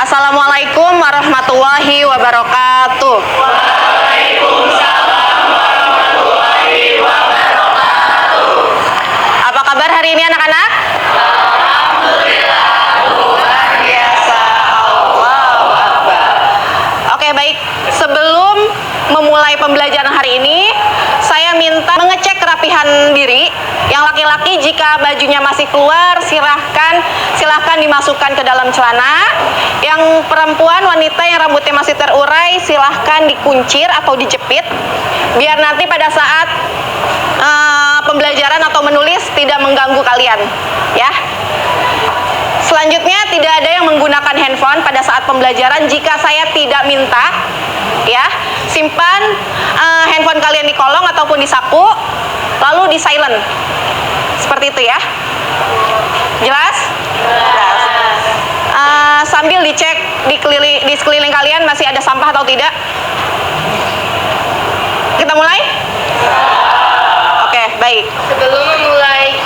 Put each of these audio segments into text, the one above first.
Assalamualaikum warahmatullahi wabarakatuh. Waalaikumsalam warahmatullahi wabarakatuh. Apa kabar hari ini anak-anak? Alhamdulillah, luar biasa. Allahu Akbar. Oke, baik. Sebelum memulai pembelajaran hari ini, saya minta mengecek kerapihan diri. Yang laki-laki jika bajunya masih keluar, silahkan dimasukkan ke dalam celana. Yang perempuan, wanita yang rambutnya masih terurai, silahkan dikuncir atau dijepit, biar nanti pada saat pembelajaran atau menulis tidak mengganggu kalian, ya. Selanjutnya, tidak ada yang menggunakan handphone pada saat pembelajaran jika saya tidak minta, ya. Simpan handphone kalian di kolong ataupun di saku, lalu di silent. Seperti itu ya. Jelas? Jelas. Sambil dicek di sekeliling kalian masih ada sampah atau tidak. Kita mulai? Oke, baik. Sebelum memulai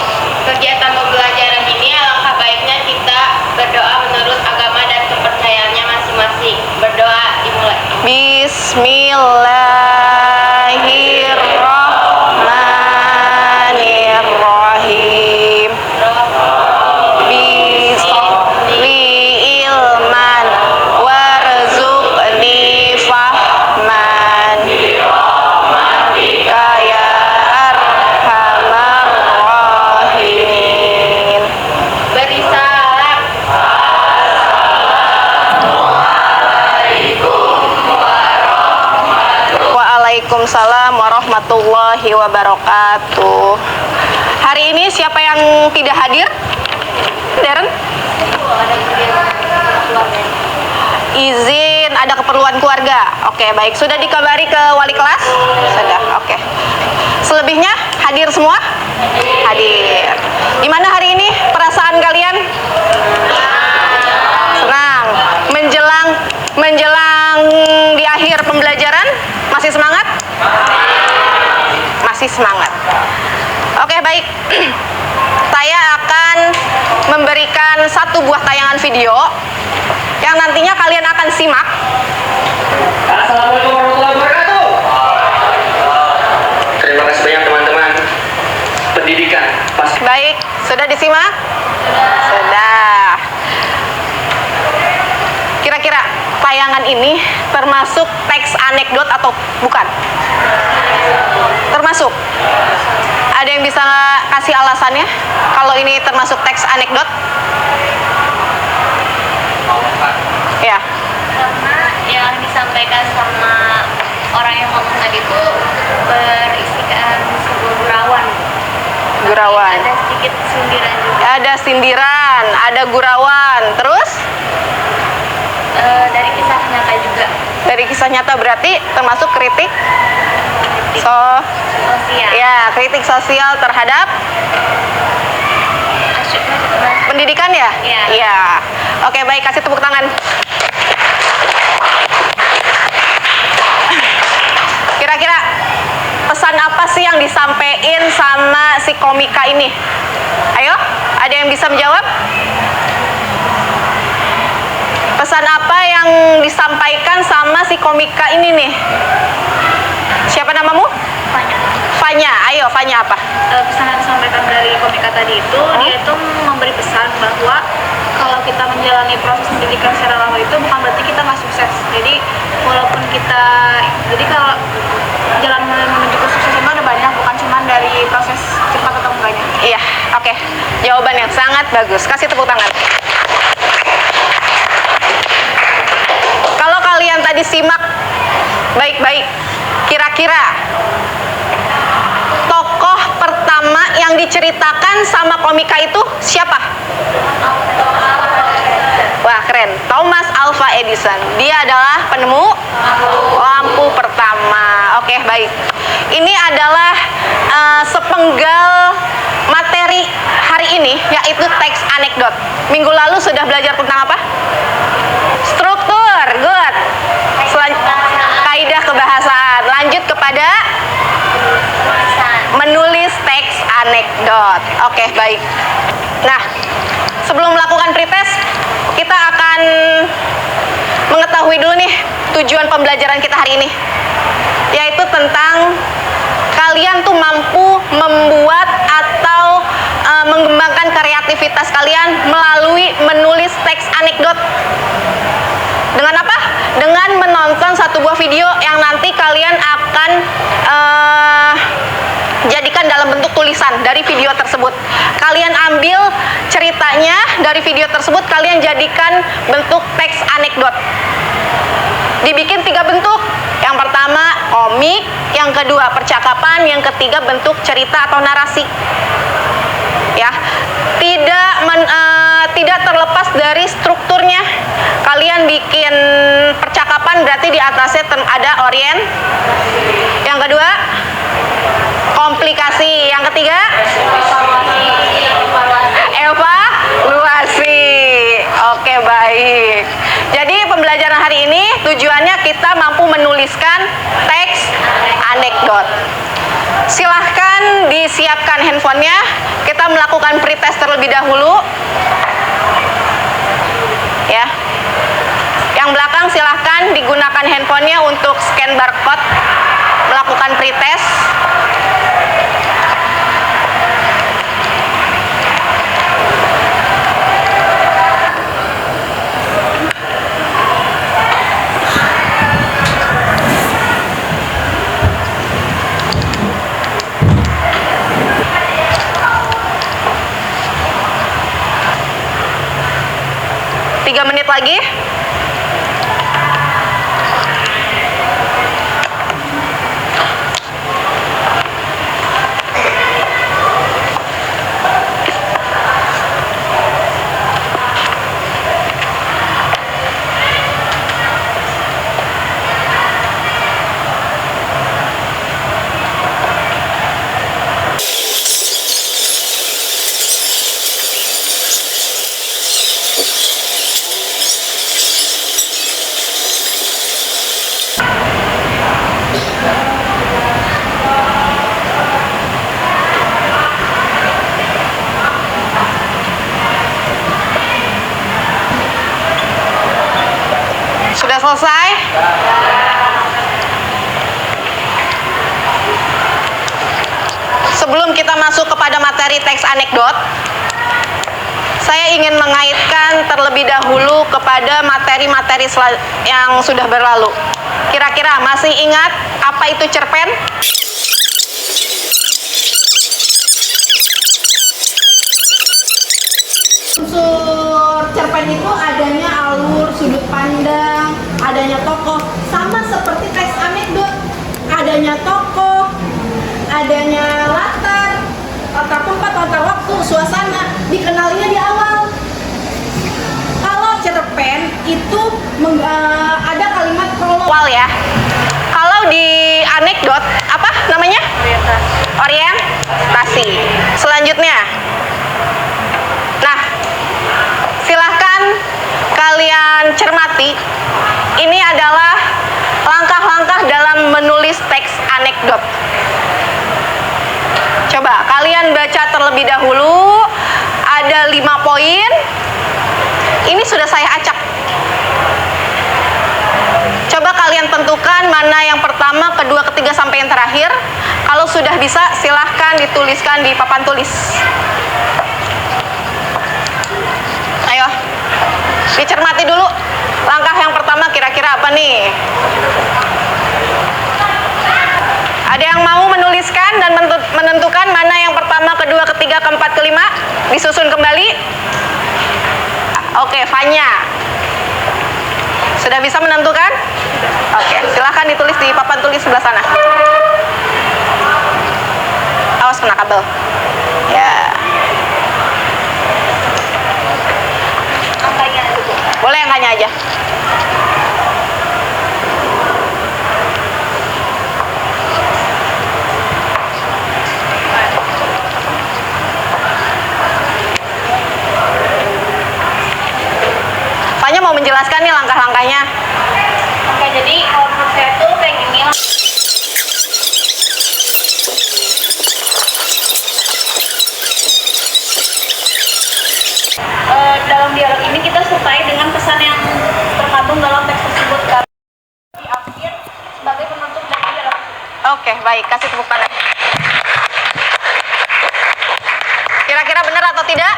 kegiatan pembelajaran ini, alangkah baiknya kita berdoa menurut agama dan kepercayaannya masing-masing. Berdoa dimulai. Bismillahirrahmanirrahim. Bisli ilman warzuqni fahman birahmatika ya arhamar rahimin. Beri salam. Waalaikumsalam warahmatullahi wabarakatuh. Hari ini siapa yang tidak hadir? Darren? Izin ada keperluan keluarga. Oke, baik. Sudah dikabari ke wali kelas? Sudah. Oke. Selebihnya hadir semua? Hadir. Gimana hari ini perasaan kalian? Senang. Menjelang di akhir pembelajaran masih semangat? Masih semangat. Oke, baik. Saya akan memberikan satu buah tayangan video yang nantinya kalian akan simak. Assalamualaikum warahmatullahi wabarakatuh. Terima kasih banyak teman-teman. Pendidikan pas. Baik, sudah disimak? Sudah. Kira-kira tayangan ini termasuk teks anekdot atau bukan? Termasuk. Ada yang bisa kasih alasannya kalau ini termasuk teks anekdot? Ya. Karena yang disampaikan sama orang yang ngomong tadi itu berisikan sebuah gurauan. Gurauan. Ada sedikit sindiran juga. Ada sindiran, ada gurauan. Terus? Dari kisah nyata juga. Dari kisah nyata berarti termasuk kritik? Sosial. Ya, kritik sosial terhadap pendidikan ya? Iya. Iya. Oke, baik, kasih tepuk tangan. Kira-kira pesan apa sih yang disampaikan sama si komika ini? Ayo, ada yang bisa menjawab? Pesan apa yang disampaikan sama si komika ini nih? Siapa namamu? Banyak. Fanya. Ayo, Fanya apa? Pesan yang disampaikan dari komika tadi itu, dia itu memberi pesan bahwa kalau kita menjalani proses pendidikan secara lama itu bukan berarti kita nggak sukses. Jadi walaupun kalau jalan menuju ke sukses itu ada banyak, bukan cuma dari proses cepat atau enggaknya. Iya, oke. Jawaban yang sangat bagus. Kasih tepuk tangan. Kalau kalian tadi simak baik-baik, kira-kira tokoh pertama yang diceritakan sama komika itu siapa? Wah, keren. Thomas Alva Edison. Dia adalah penemu lampu pertama. Oke, baik. Ini adalah sepenggal materi hari ini, yaitu teks anekdot. Minggu lalu sudah belajar tentang apa? Struktur. Good. Kaidah kebahasaan. Lanjut kepada menulis teks anekdot. Oke, baik. Nah, sebelum melakukan pretest, kita akan tujuan pembelajaran kita hari ini, yaitu tentang kalian tuh mampu membuat atau mengembangkan kreativitas kalian melalui menulis teks anekdot. Dengan apa? Dengan menonton satu buah video yang nanti kalian akan jadikan dalam bentuk tulisan dari video tersebut. Kalian ambil ceritanya dari video tersebut, kalian jadikan bentuk teks anekdot. Dibikin 3 bentuk. Yang pertama komik, yang kedua percakapan, yang ketiga bentuk cerita atau narasi. Ya, tidak terlepas dari strukturnya. Kalian bikin percakapan berarti di atasnya ada orien. Yang kedua komplikasi, yang ketiga evaluasi. Oke, baik. Jadi pembelajaran hari ini tujuannya kita mampu menuliskan teks anekdot. Silahkan disiapkan handphonenya. Kita melakukan pretest terlebih dahulu. Ya. Yang belakang silahkan digunakan handphonenya untuk scan barcode, melakukan pretest. Menit lagi. Sudah selesai? Sebelum kita masuk kepada materi teks anekdot, saya ingin mengaitkan terlebih dahulu kepada materi-materi yang sudah berlalu. Kira-kira masih ingat apa itu cerpen? Unsur cerpen itu adanya alur, sudut pandang, adanya tokoh, sama seperti teks anekdot. Adanya tokoh, adanya latar tempat, latar waktu, suasana, dikenalinya di awal. Kalau cerpen itu ada kalimat prolog ya. Kalau di anekdot apa namanya? Orientasi. Selanjutnya, nah, silahkan kalian cermati. Ini adalah langkah-langkah dalam menulis teks anekdot. Coba kalian baca terlebih dahulu. Ada 5 poin. Ini sudah saya acak. Coba kalian tentukan mana yang pertama, kedua, ketiga, sampai yang terakhir. Kalau sudah bisa, silahkan dituliskan di papan tulis. Ayo, dicermati dulu. Langkah yang pertama kira-kira apa nih? Ada yang mau menuliskan dan menentukan mana yang pertama, kedua, ketiga, keempat, kelima? Disusun kembali. Oke, Fanya. Sudah bisa menentukan? Oke, silahkan ditulis di papan tulis sebelah sana. Awas kena kabel. Ya. Angkanya dulu. Boleh angkanya aja. Fanya mau menjelaskan nih langkah-langkahnya. Oke, jadi kalau menurut saya tuh kayak gini lah. Dalam dialog ini kita sertai dengan pesan yang terkandung dalam teks tersebut. Oke, baik. Kasih tepuk tangan. Kira-kira benar atau tidak?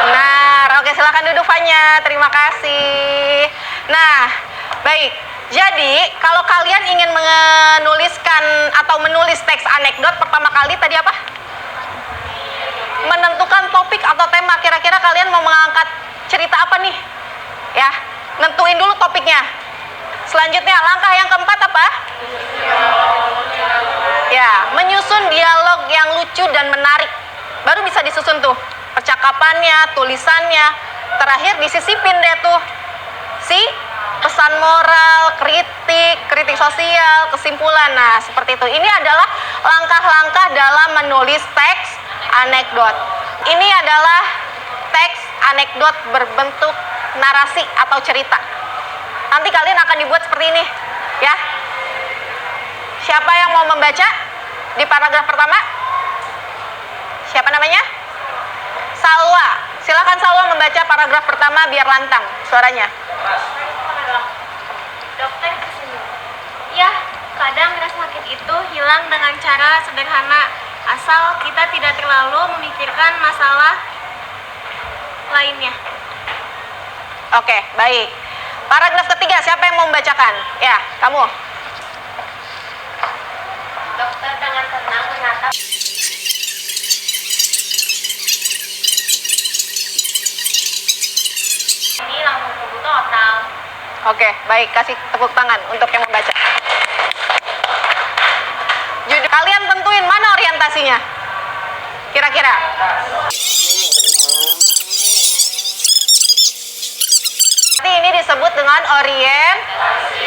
Benar. Oke, silakan duduk Fanya. Terima kasih. Nah, baik. Jadi, kalau kalian ingin menuliskan atau menulis teks anekdot, pertama kali tadi apa? Menentukan topik atau tema. Kira-kira kalian mau mengangkat cerita apa nih? Ya, nentuin dulu topiknya. Selanjutnya, langkah yang keempat apa? Ya, menyusun dialog yang lucu dan menarik. Baru bisa disusun tuh percakapannya, tulisannya. Terakhir disisipin deh tuh si pesan moral, kritik sosial, kesimpulan. Nah, seperti itu. Ini adalah langkah-langkah dalam menulis teks anekdot. Ini adalah teks anekdot berbentuk narasi atau cerita. Nanti kalian akan dibuat seperti ini, ya. Siapa yang mau membaca di paragraf pertama? Siapa namanya? Salwa. Silakan Salwa membaca paragraf pertama biar lantang suaranya. Dokter tersenyum. Ya, kadang rasa sakit itu hilang dengan cara sederhana, asal kita tidak terlalu memikirkan masalah lainnya. Oke, baik. Paragraf ketiga, siapa yang mau membacakan? Ya, kamu. Dokter dengan tenang menatap. Ini langsung sembuh total. Oke, baik. Kasih tepuk tangan untuk yang membaca. Judul kalian tentuin mana orientasinya? Kira-kira? Nanti ini disebut dengan orientasi.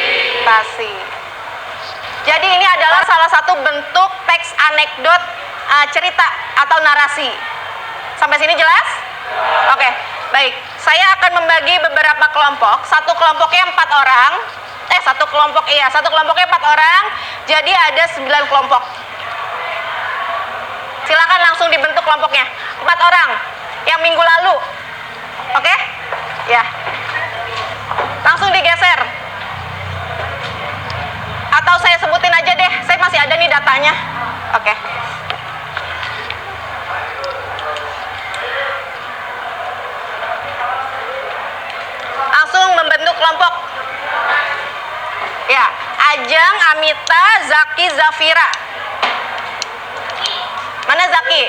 Jadi ini adalah salah satu bentuk teks anekdot cerita atau narasi. Sampai sini jelas? Oke, baik. Saya akan membagi beberapa kelompok. Satu kelompoknya 4 orang. Satu kelompoknya 4 orang. Jadi ada 9 kelompok. Silakan langsung dibentuk kelompoknya. 4 orang. Yang minggu lalu. Oke? Ya. Langsung digeser. Atau saya sebutin aja deh. Saya masih ada nih datanya. Oke. Langsung membentuk kelompok. Ya, Ajeng, Amita, Zaki, Zafira. Mana Zaki?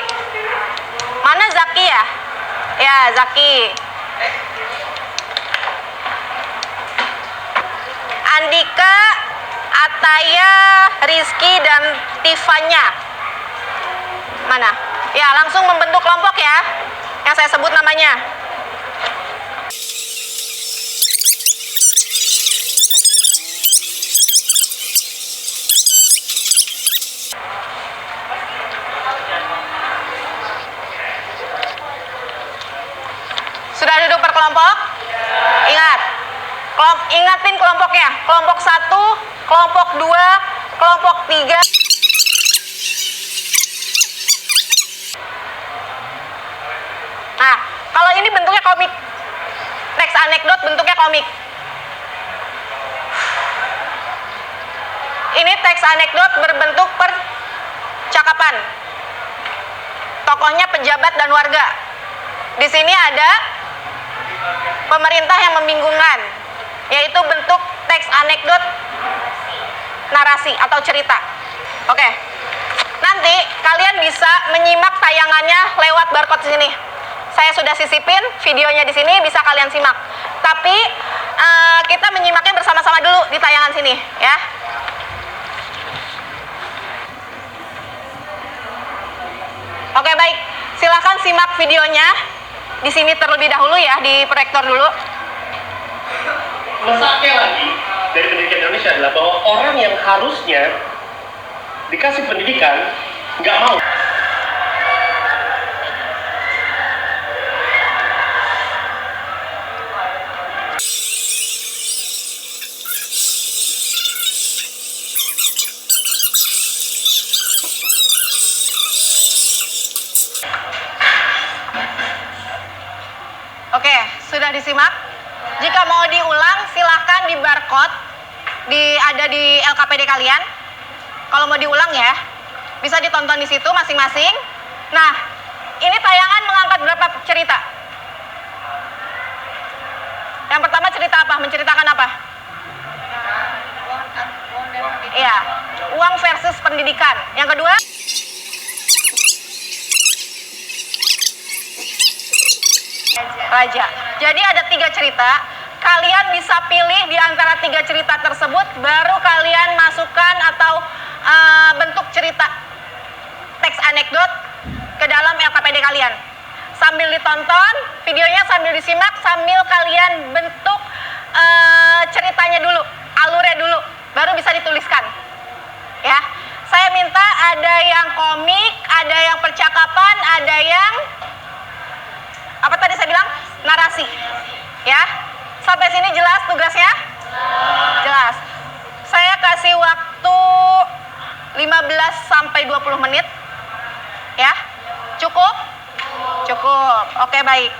Mana Zaki ya? Ya, Zaki. Andika, Ataya, Rizky, dan Tifanya. Mana? Ya, langsung membentuk kelompok ya. Yang saya sebut namanya. Sudah duduk per kelompok? Ingat. Ingatin kelompoknya. Kelompok 1, kelompok 2, kelompok 3. Nah, kalau ini bentuknya komik. Teks anekdot bentuknya komik. Ini teks anekdot berbentuk percakapan. Tokohnya pejabat dan warga. Di sini ada pemerintah yang membingungkan, yaitu bentuk teks anekdot narasi atau cerita. Oke. Nanti kalian bisa menyimak tayangannya lewat barcode sini. Saya sudah sisipin videonya di sini, bisa kalian simak. Tapi kita menyimaknya bersama-sama dulu di tayangan sini, ya. Oke, baik. Silahkan simak videonya di sini terlebih dahulu ya, di proyektor dulu. Masaknya lagi dari pendidikan Indonesia adalah bahwa orang yang harusnya dikasih pendidikan nggak mau. Oke, sudah disimak. Jika mau diulang, silahkan di barcode ada di LKPD kalian. Kalau mau diulang ya, bisa ditonton di situ masing-masing. Nah, ini tayangan mengangkat berapa cerita? Yang pertama cerita apa? Menceritakan apa? Iya, uang versus pendidikan. Yang kedua? Raja. Jadi ada 3 cerita. Kalian bisa pilih di antara 3 cerita tersebut, baru kalian masukkan atau bentuk cerita teks anekdot ke dalam LKPD kalian. Sambil ditonton videonya, sambil disimak, sambil kalian bentuk ceritanya dulu, alurnya dulu, baru bisa dituliskan. Ya, saya minta ada yang komik, ada yang percakapan, ada yang apa tadi saya bilang? Narasi. Ya. Sampai sini jelas tugasnya? Jelas. Saya kasih waktu 15 sampai 20 menit. Ya. Cukup? Cukup. Oke, baik.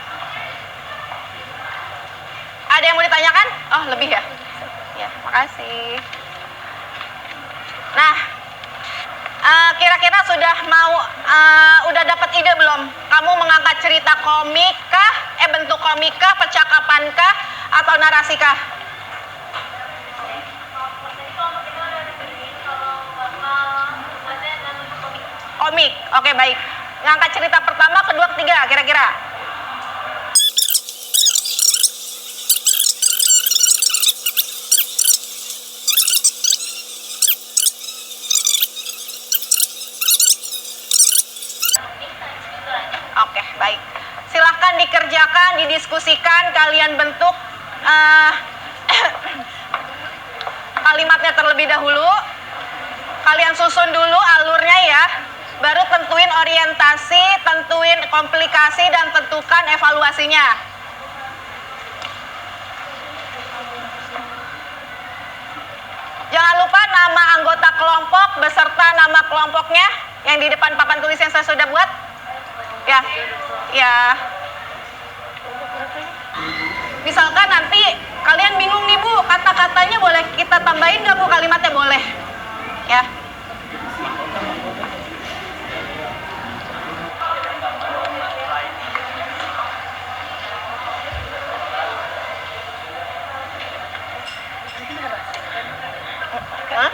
Ada yang mau ditanyakan? Oh, lebih ya? Ya, makasih. Nah, kira-kira sudah mau udah dapat ide belum? Kamu mengangkat cerita komik kah? Bentuk komik kah, percakapan kah, atau narasi kah? Komik. Oke, baik. Ngangkat cerita pertama, kedua, ketiga kira-kira. Oke, baik. Silahkan dikerjakan, didiskusikan, kalian bentuk kalimatnya terlebih dahulu. Kalian susun dulu alurnya ya. Baru tentuin orientasi, tentuin komplikasi, dan tentukan evaluasinya. Jangan lupa nama anggota kelompok beserta nama kelompoknya yang di depan papan tulis yang saya sudah buat. Ya, ya. Misalkan nanti kalian bingung nih Bu, kata-katanya boleh kita tambahin nggak Bu, kalimatnya boleh. Ya. Hah?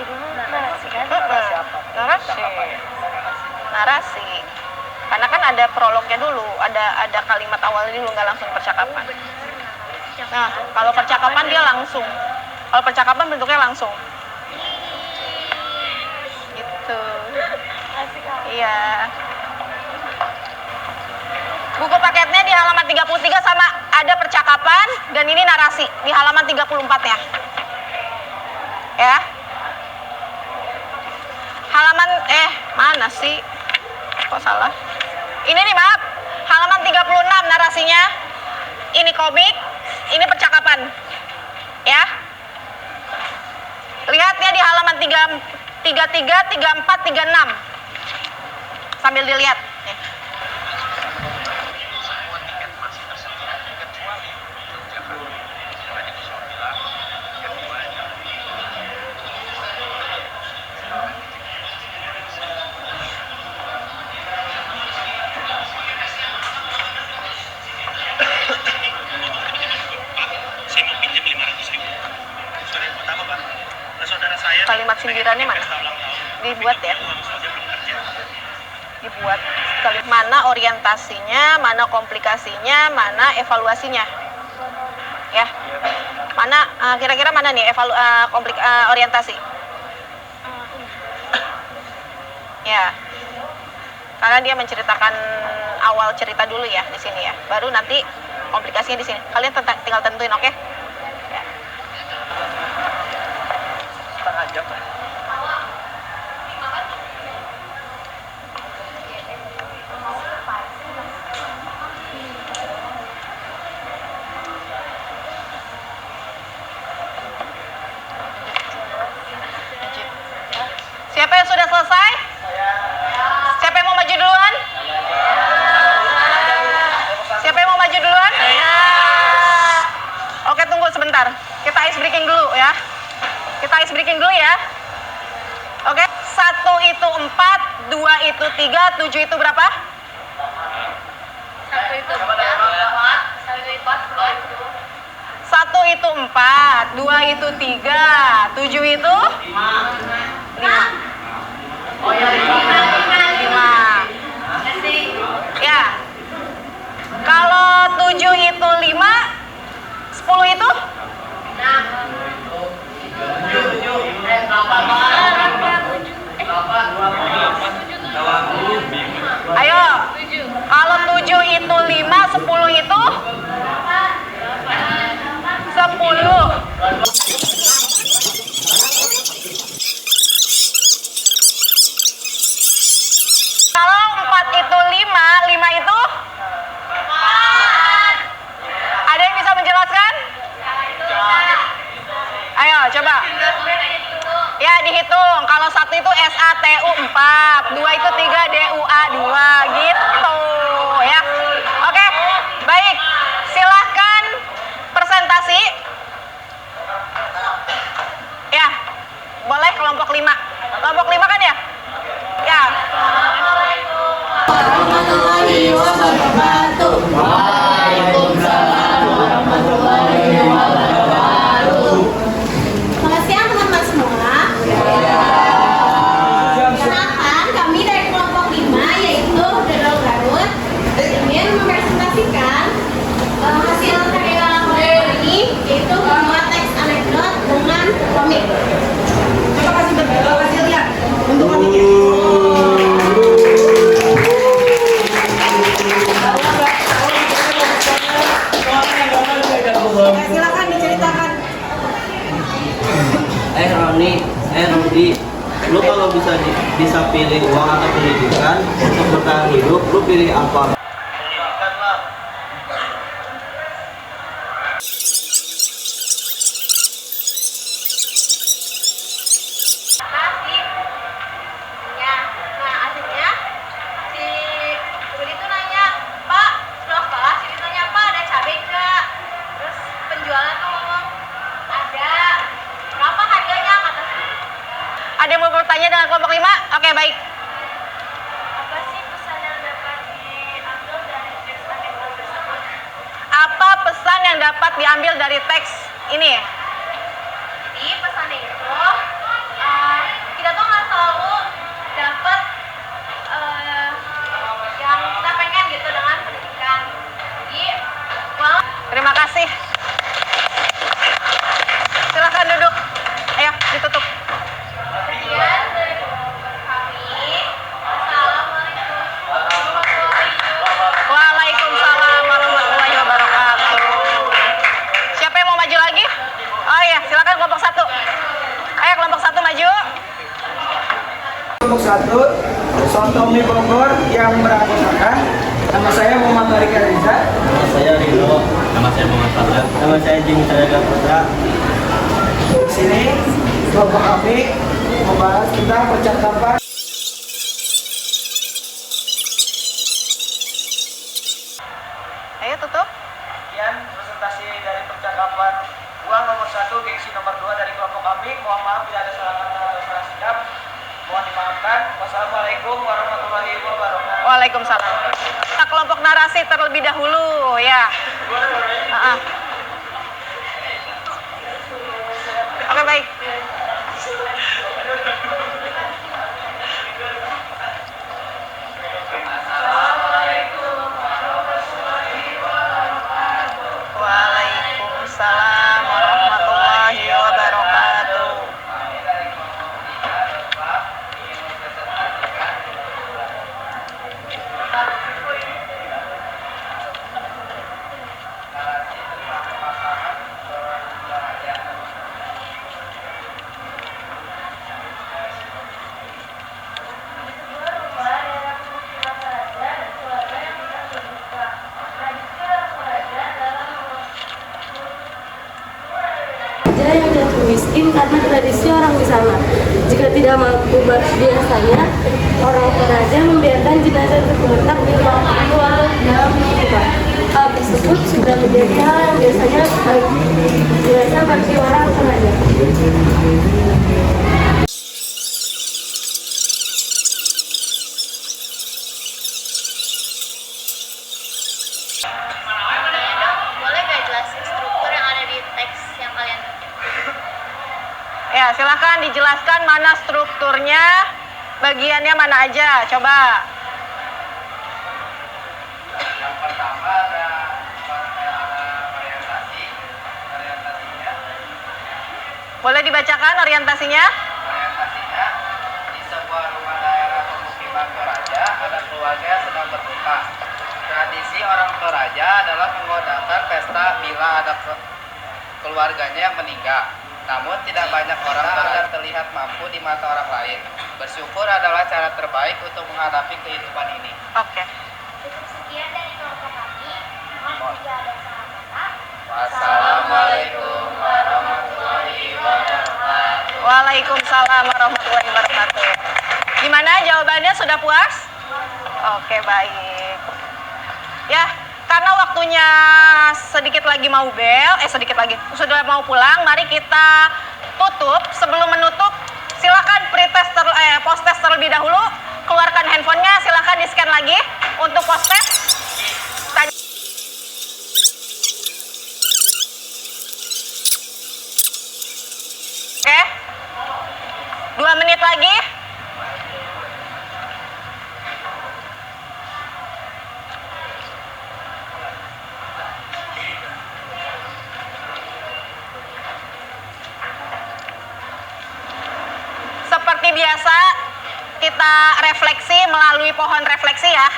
Narasi. Karena kan ada prolognya dulu, ada kalimat awalnya dulu, nggak langsung percakapan. Nah, kalau percakapan dia langsung. Kalau percakapan bentuknya langsung. Gitu. Iya. Buku paketnya di halaman 33 sama ada percakapan, dan ini narasi di halaman 34-nya. Ya. Halaman mana sih? Kok salah? Ini nih, maaf. Halaman 36 narasinya. Ini komik, ini percakapan. Ya. Lihat ya di halaman 33, 34, 36. Sambil dilihat. Nih. Kalimat sindirannya mana? Dibuat ya. Dibuat. Mana orientasinya, mana komplikasinya, mana evaluasinya. Ya. Mana kira-kira mana nih orientasi? Ya. Karena dia menceritakan awal cerita dulu ya di sini ya. Baru nanti komplikasinya di sini. Kalian tinggal tentuin, oke? Ya. Setengah jam. Siapa yang sudah selesai? Siapa yang mau maju duluan? Siapa yang mau maju duluan? Oke, tunggu sebentar. Kita ice breaking dulu ya. Kita ice breaking dulu ya. Oke, 1 itu 4, 2 itu 3, 7 itu berapa? 1 itu 4, 1 itu 4, 2 itu 3, 7 itu 5. Oh ya, 5. Ya. Kalau 7 itu 5, 10 itu? Ayo. Kalau 7 itu 5, 10 itu? 10. Kalau 4 itu 5, 5 itu? Ada yang bisa menjelaskan? Ayo, coba. Ya, dihitung. Kalau 1 itu SATU 4, 2 itu 3 DUA 2, gitu. Ya. Oke, baik. Silahkan presentasi. Ya, boleh kelompok 5. Kelompok 5 kan ya? Ya. Warahmatullahi wabarakatuh. Waalaikumsalam warahmatullahi wabarakatuh. Selamat siang teman-teman semua. Perkenalkan, kami dari kelompok 5 yaitu Darul Garut ingin mempresentasikan hasil karya kelompok ini, yaitu membuat teks anekdot dengan komik. Coba kasih lihat untuk komiknya. Silakan diceritakan. Rudi, lu kalau bisa pilih uang atau pendidikan untuk bertahan hidup, lu pilih apa? Pendidikan lah. Nah, akhirnya si Budi tuh nanya, Pak, setelah kelas ini nanya, Pak, ada cabai nggak? Terus penjualnya tuh ngomong, ada. Berapa harganya? Kata si. Ada yang mau bertanya dengan kelompok 5? Oke, baik. Apa sih pesan yang dapat diambil dari teks anekdot tersebut? Apa pesan yang dapat diambil dari teks ini? Jadi pesannya itu kita tuh nggak selalu dapat yang kita pengen gitu dengan pendidikan. Jadi Terima kasih. Silakan duduk. Ayo, ditutup. sekian dari kami. Assalamualaikum warahmatullahi wabarakatuh. Waalaikumsalam warahmatullahi wabarakatuh. Siapa yang mau maju lagi? Oh iya, silakan kelompok 1. Ayo kelompok 1 maju. Kelompok 1, Sontomi Bogor yang beranggotakan. Nama saya Muhammad Marika Riza. Nama saya Ridho. Nama saya Muhammad Fadlan. Nama saya Jimmy Sayaga Putra. Di sini kelompok kami membahas tentang percakapan. Ayo tutup. Sekian presentasi dari percakapan uang nomor 1, gengsi nomor 2 dari kelompok kami. Mohon maaf bila ada salah kata atau salah sikap. Mohon dimaafkan. Wassalamualaikum warahmatullahi wabarakatuh. Waalaikumsalam. Kita kelompok narasi terlebih dahulu ya. Oke, baik. Waalaikumsalam warahmatullahi wabarakatuh. Ada yang jatuh miskin karena tradisi orang di sana. Jika tidak mampu biasanya orang Toraja membiarkan jenazah tergeletak di ruang pintu atau di dalam rumah. Hal tersebut sudah menjadi hal yang biasa bagi orang Toraja. Ya, silakan dijelaskan mana strukturnya, bagiannya mana aja. Coba. Yang pertama ada orientasi. Orientasinya Boleh dibacakan orientasinya? Orientasinya, di sebuah rumah daerah pemukiman Toraja ada keluarga yang sedang berduka. Tradisi orang Toraja adalah mengadakan pesta bila ada keluarganya yang meninggal. Namun tidak banyak orang agar terlihat mampu di mata orang lain. Bersyukur adalah cara terbaik untuk menghadapi kehidupan ini. Oke. Sekian dari kelompok kami. Mohon jika ada salah kata. Wassalamualaikum warahmatullahi wabarakatuh. Waalaikumsalam warahmatullahi wabarakatuh. Gimana jawabannya, sudah puas? Oke, baik. Ya, karena waktunya sedikit lagi mau sedikit lagi sudah mau pulang, mari kita tutup. Sebelum menutup, silakan pretest post test terlebih dahulu. Keluarkan handphonenya, silakan di-scan lagi untuk post test. Oke, 2 menit lagi. Seperti biasa, kita refleksi melalui pohon refleksi ya.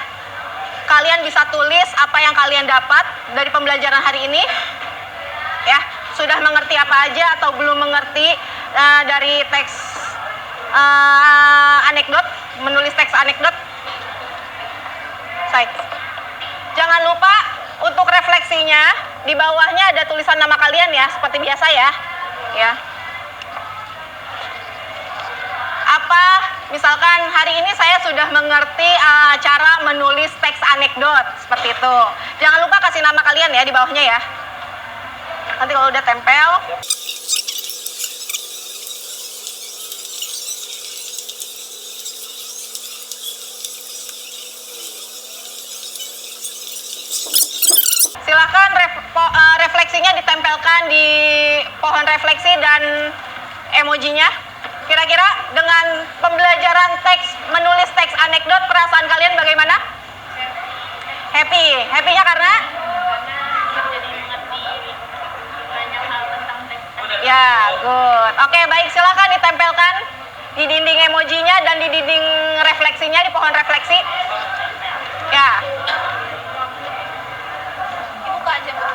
Kalian bisa tulis apa yang kalian dapat dari pembelajaran hari ini. Ya, sudah mengerti apa aja atau belum mengerti dari teks anekdot, menulis teks anekdot. Jangan lupa untuk refleksinya, di bawahnya ada tulisan nama kalian ya, seperti biasa ya. Ya. Apa, misalkan hari ini saya sudah mengerti cara menulis teks anekdot, seperti itu. Jangan lupa kasih nama kalian ya di bawahnya ya. Nanti kalau udah tempel. Silakan refleksinya ditempelkan di pohon refleksi dan emojinya. Kira-kira dengan pembelajaran menulis teks anekdot, perasaan kalian bagaimana? Happy. Happy-nya karena? Ya, good. Oke, baik. Silakan ditempelkan di dinding emojinya dan di dinding refleksinya, di pohon refleksi. Ya. Dibuka aja, Bu.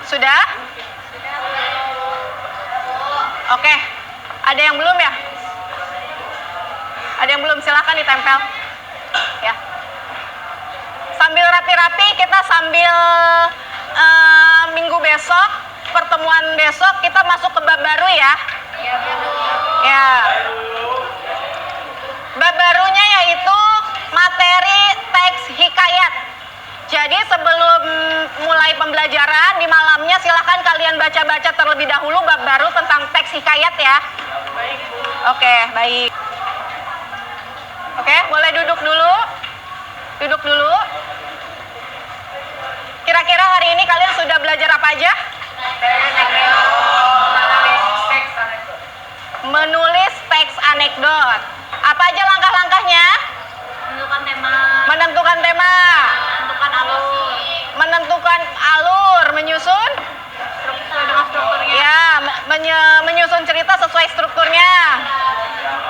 Sudah? Oke. Ada yang belum ya? Ada yang belum? Silakan ditempel. Ya. Sambil rapi-rapi, kita sambil minggu besok, pertemuan besok, kita masuk ke bab baru ya. Ya. Bab barunya yaitu materi teks hikayat. Jadi sebelum mulai pembelajaran di malamnya, silahkan kalian baca-baca terlebih dahulu bab baru tentang teks hikayat ya. Oke, baik. Oke, boleh duduk dulu. Duduk dulu. Kira-kira hari ini kalian sudah belajar apa aja? Menulis teks anekdot. Apa aja langkah-langkahnya? Menentukan tema, Menentukan tema, menentukan alur, menentukan alur, menyusun strukturnya. ya, menyusun cerita sesuai strukturnya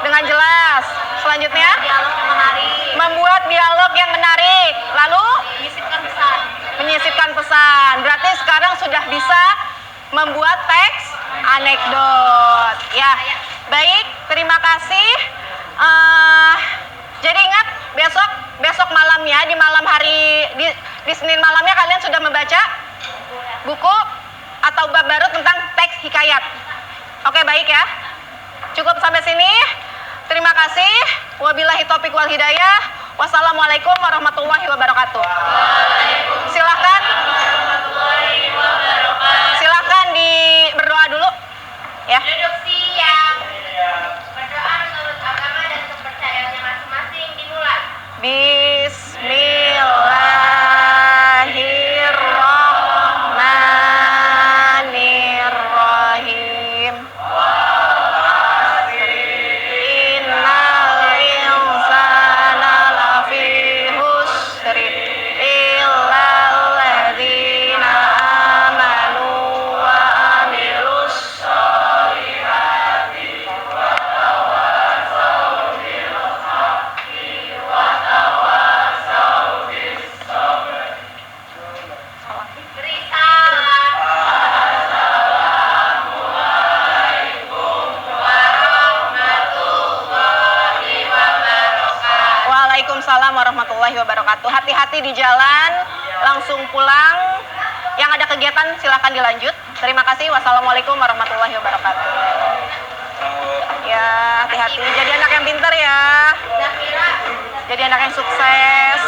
dengan jelas. Selanjutnya, Dialog yang menarik, membuat dialog yang menarik. Lalu, menyisipkan pesan. menyisipkan pesan. Berarti sekarang sudah bisa membuat teks anekdot. Ya, baik. Terima kasih. Jadi ingat, besok malamnya, di malam hari, di Senin malamnya kalian sudah membaca buku atau bab baru tentang teks hikayat. Oke, baik ya. Cukup sampai sini. Terima kasih. Wabillahi taufiq wal hidayah. Wassalamualaikum warahmatullahi wabarakatuh. Silakan. Waalaikumsalam warahmatullahi wabarakatuh. Hati-hati di jalan, langsung pulang. Yang ada kegiatan silahkan dilanjut. Terima kasih. Wassalamualaikum warahmatullahi wabarakatuh. Ya, hati-hati. Jadi anak yang pintar ya. Jadi anak yang sukses.